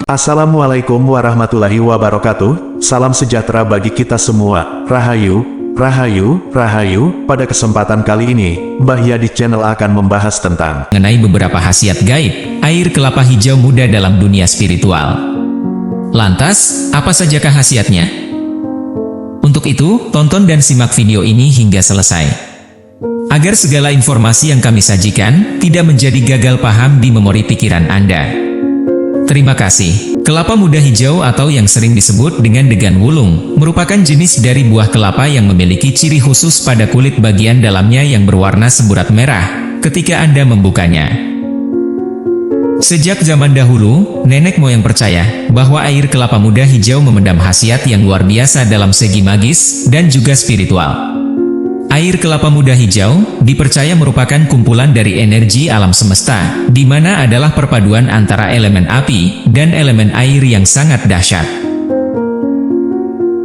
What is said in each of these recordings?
Assalamualaikum warahmatullahi wabarakatuh, salam sejahtera bagi kita semua, Rahayu, Rahayu, Rahayu. Pada kesempatan kali ini, Mbah Ya di channel akan membahas tentang mengenai beberapa khasiat gaib, air kelapa hijau muda dalam dunia spiritual. Lantas, apa sajakah khasiatnya? Untuk itu, tonton dan simak video ini hingga selesai. Agar segala informasi yang kami sajikan, tidak menjadi gagal paham di memori pikiran Anda. Terima kasih. Kelapa muda hijau atau yang sering disebut dengan degan wulung, merupakan jenis dari buah kelapa yang memiliki ciri khusus pada kulit bagian dalamnya yang berwarna semburat merah ketika Anda membukanya. Sejak zaman dahulu, nenek moyang percaya bahwa air kelapa muda hijau memendam khasiat yang luar biasa dalam segi magis dan juga spiritual. Air kelapa muda hijau dipercaya merupakan kumpulan dari energi alam semesta, di mana adalah perpaduan antara elemen api dan elemen air yang sangat dahsyat.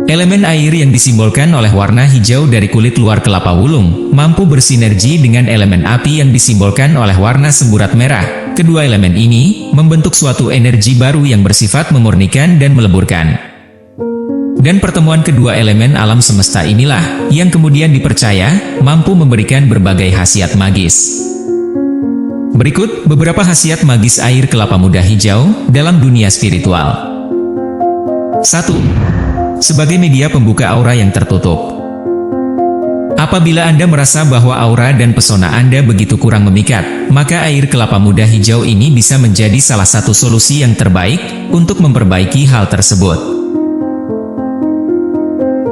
Elemen air yang disimbolkan oleh warna hijau dari kulit luar kelapa wulung mampu bersinergi dengan elemen api yang disimbolkan oleh warna semburat merah. Kedua elemen ini membentuk suatu energi baru yang bersifat memurnikan dan meleburkan. Dan pertemuan kedua elemen alam semesta inilah yang kemudian dipercaya mampu memberikan berbagai khasiat magis. Berikut beberapa khasiat magis air kelapa muda hijau dalam dunia spiritual. 1. Sebagai media pembuka aura yang tertutup. Apabila Anda merasa bahwa aura dan pesona Anda begitu kurang memikat, maka air kelapa muda hijau ini bisa menjadi salah satu solusi yang terbaik untuk memperbaiki hal tersebut.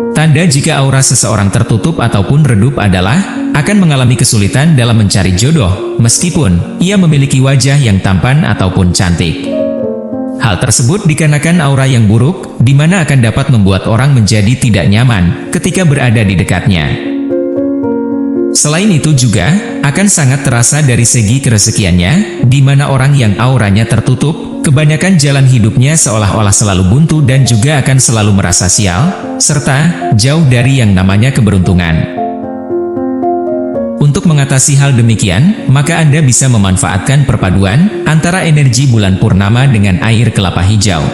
Tanda jika aura seseorang tertutup ataupun redup adalah akan mengalami kesulitan dalam mencari jodoh, meskipun ia memiliki wajah yang tampan ataupun cantik. Hal tersebut dikarenakan aura yang buruk, di mana akan dapat membuat orang menjadi tidak nyaman ketika berada di dekatnya. Selain itu juga akan sangat terasa dari segi kerezekiannya, di mana orang yang auranya tertutup, kebanyakan jalan hidupnya seolah-olah selalu buntu dan juga akan selalu merasa sial, serta jauh dari yang namanya keberuntungan. Untuk mengatasi hal demikian, maka Anda bisa memanfaatkan perpaduan antara energi bulan purnama dengan air kelapa hijau.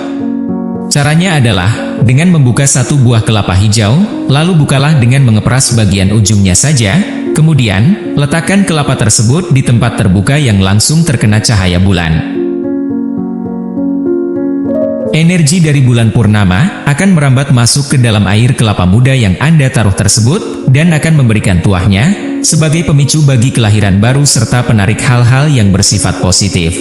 Caranya adalah dengan membuka satu buah kelapa hijau, lalu bukalah dengan mengepras bagian ujungnya saja, kemudian letakkan kelapa tersebut di tempat terbuka yang langsung terkena cahaya bulan. Energi dari bulan purnama akan merambat masuk ke dalam air kelapa muda yang Anda taruh tersebut dan akan memberikan tuahnya sebagai pemicu bagi kelahiran baru serta penarik hal-hal yang bersifat positif.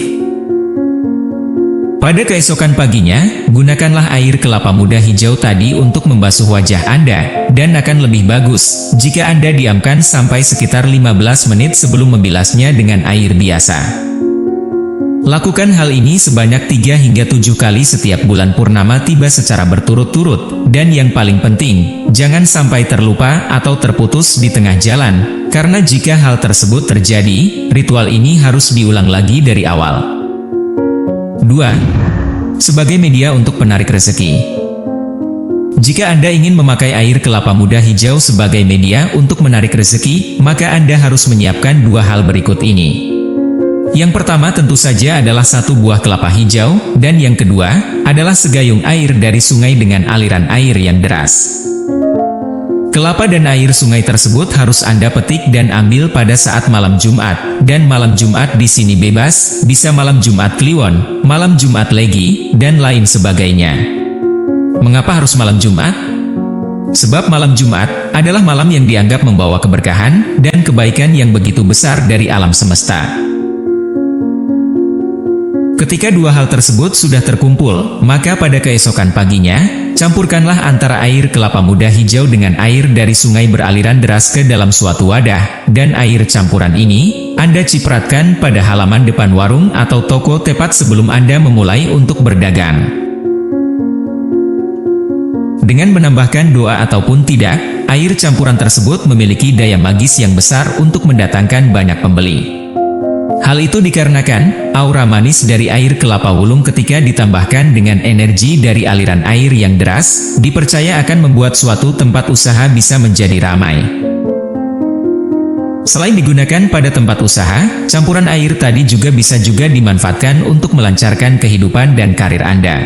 Pada keesokan paginya, gunakanlah air kelapa muda hijau tadi untuk membasuh wajah Anda dan akan lebih bagus jika Anda diamkan sampai sekitar 15 menit sebelum membilasnya dengan air biasa. Lakukan hal ini sebanyak 3 hingga 7 kali setiap bulan purnama tiba secara berturut-turut, dan yang paling penting, jangan sampai terlupa atau terputus di tengah jalan, karena jika hal tersebut terjadi, ritual ini harus diulang lagi dari awal. 2. Sebagai media untuk penarik rezeki. Jika Anda ingin memakai air kelapa muda hijau sebagai media untuk menarik rezeki, maka Anda harus menyiapkan 2 hal berikut ini. Yang pertama tentu saja adalah 1 buah kelapa hijau, dan yang kedua adalah segayung air dari sungai dengan aliran air yang deras. Kelapa dan air sungai tersebut harus Anda petik dan ambil pada saat malam Jumat, dan malam Jumat di sini bebas, bisa malam Jumat Kliwon, malam Jumat Legi, dan lain sebagainya. Mengapa harus malam Jumat? Sebab malam Jumat adalah malam yang dianggap membawa keberkahan dan kebaikan yang begitu besar dari alam semesta. Ketika 2 hal tersebut sudah terkumpul, maka pada keesokan paginya, campurkanlah antara air kelapa muda hijau dengan air dari sungai beraliran deras ke dalam suatu wadah, dan air campuran ini Anda cipratkan pada halaman depan warung atau toko tepat sebelum Anda memulai untuk berdagang. Dengan menambahkan doa ataupun tidak, air campuran tersebut memiliki daya magis yang besar untuk mendatangkan banyak pembeli. Hal itu dikarenakan aura manis dari air kelapa wulung ketika ditambahkan dengan energi dari aliran air yang deras, dipercaya akan membuat suatu tempat usaha bisa menjadi ramai. Selain digunakan pada tempat usaha, campuran air tadi juga bisa dimanfaatkan untuk melancarkan kehidupan dan karir Anda.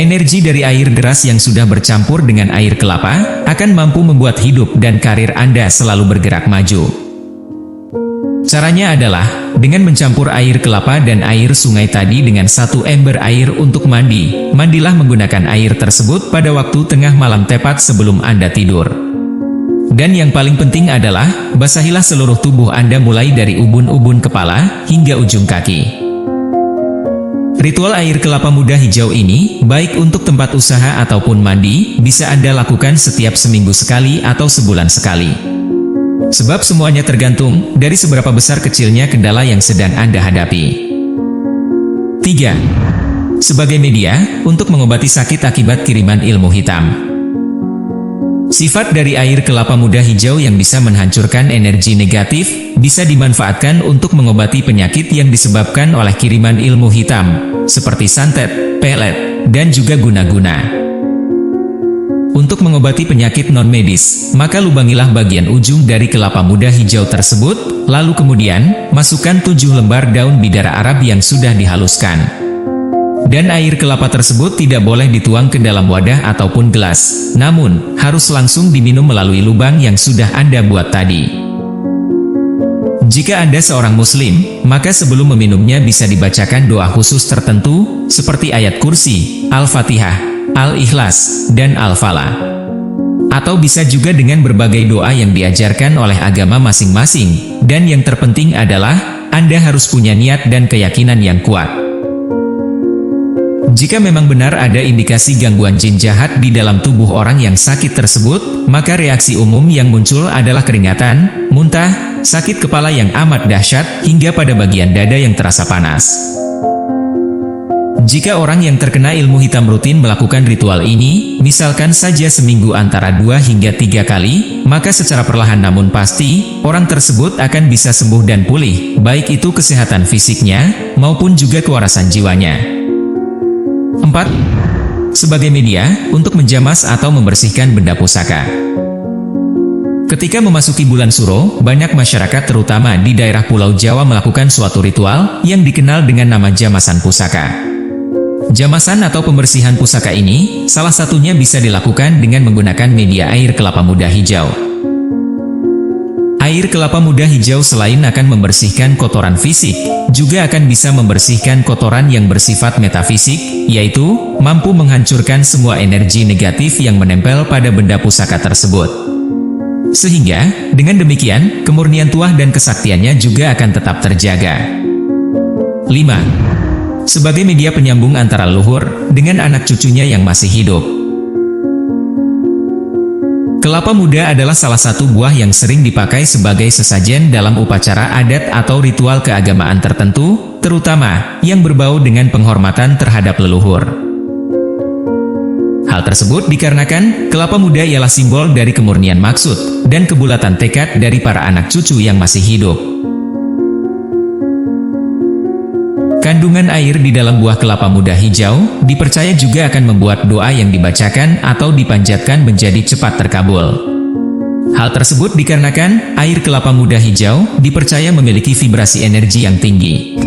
Energi dari air deras yang sudah bercampur dengan air kelapa akan mampu membuat hidup dan karir Anda selalu bergerak maju. Caranya adalah dengan mencampur air kelapa dan air sungai tadi dengan satu ember air untuk mandi. Mandilah menggunakan air tersebut pada waktu tengah malam tepat sebelum Anda tidur. Dan yang paling penting adalah, basahilah seluruh tubuh Anda mulai dari ubun-ubun kepala hingga ujung kaki. Ritual air kelapa muda hijau ini, baik untuk tempat usaha ataupun mandi, bisa Anda lakukan setiap seminggu sekali atau sebulan sekali. Sebab semuanya tergantung dari seberapa besar kecilnya kendala yang sedang Anda hadapi. 3. Sebagai media untuk mengobati sakit akibat kiriman ilmu hitam. Sifat dari air kelapa muda hijau yang bisa menghancurkan energi negatif, bisa dimanfaatkan untuk mengobati penyakit yang disebabkan oleh kiriman ilmu hitam, seperti santet, pelet, dan juga guna-guna. Untuk mengobati penyakit non-medis, maka lubangilah bagian ujung dari kelapa muda hijau tersebut, lalu kemudian, masukkan 7 lembar daun bidara Arab yang sudah dihaluskan. Dan air kelapa tersebut tidak boleh dituang ke dalam wadah ataupun gelas, namun, harus langsung diminum melalui lubang yang sudah Anda buat tadi. Jika Anda seorang muslim, maka sebelum meminumnya bisa dibacakan doa khusus tertentu, seperti ayat kursi, Al-Fatihah, Al-Ikhlas, dan Al-Falah. Atau bisa juga dengan berbagai doa yang diajarkan oleh agama masing-masing, dan yang terpenting adalah, Anda harus punya niat dan keyakinan yang kuat. Jika memang benar ada indikasi gangguan jin jahat di dalam tubuh orang yang sakit tersebut, maka reaksi umum yang muncul adalah keringatan, muntah, sakit kepala yang amat dahsyat, hingga pada bagian dada yang terasa panas. Jika orang yang terkena ilmu hitam rutin melakukan ritual ini, misalkan saja seminggu antara 2 hingga 3 kali, maka secara perlahan namun pasti, orang tersebut akan bisa sembuh dan pulih, baik itu kesehatan fisiknya, maupun juga kewarasan jiwanya. 4. Sebagai media untuk menjamas atau membersihkan benda pusaka. Ketika memasuki bulan Suro, banyak masyarakat terutama di daerah Pulau Jawa melakukan suatu ritual yang dikenal dengan nama jamasan pusaka. Jamasan atau pembersihan pusaka ini, salah satunya bisa dilakukan dengan menggunakan media air kelapa muda hijau. Air kelapa muda hijau selain akan membersihkan kotoran fisik, juga akan bisa membersihkan kotoran yang bersifat metafisik, yaitu mampu menghancurkan semua energi negatif yang menempel pada benda pusaka tersebut. Sehingga, dengan demikian, kemurnian tuah dan kesaktiannya juga akan tetap terjaga. 5. Sebagai media penyambung antara leluhur dengan anak cucunya yang masih hidup. Kelapa muda adalah salah satu buah yang sering dipakai sebagai sesajen dalam upacara adat atau ritual keagamaan tertentu, terutama yang berbau dengan penghormatan terhadap leluhur. Hal tersebut dikarenakan kelapa muda ialah simbol dari kemurnian maksud dan kebulatan tekad dari para anak cucu yang masih hidup. Kandungan air di dalam buah kelapa muda hijau dipercaya juga akan membuat doa yang dibacakan atau dipanjatkan menjadi cepat terkabul. Hal tersebut dikarenakan air kelapa muda hijau dipercaya memiliki vibrasi energi yang tinggi.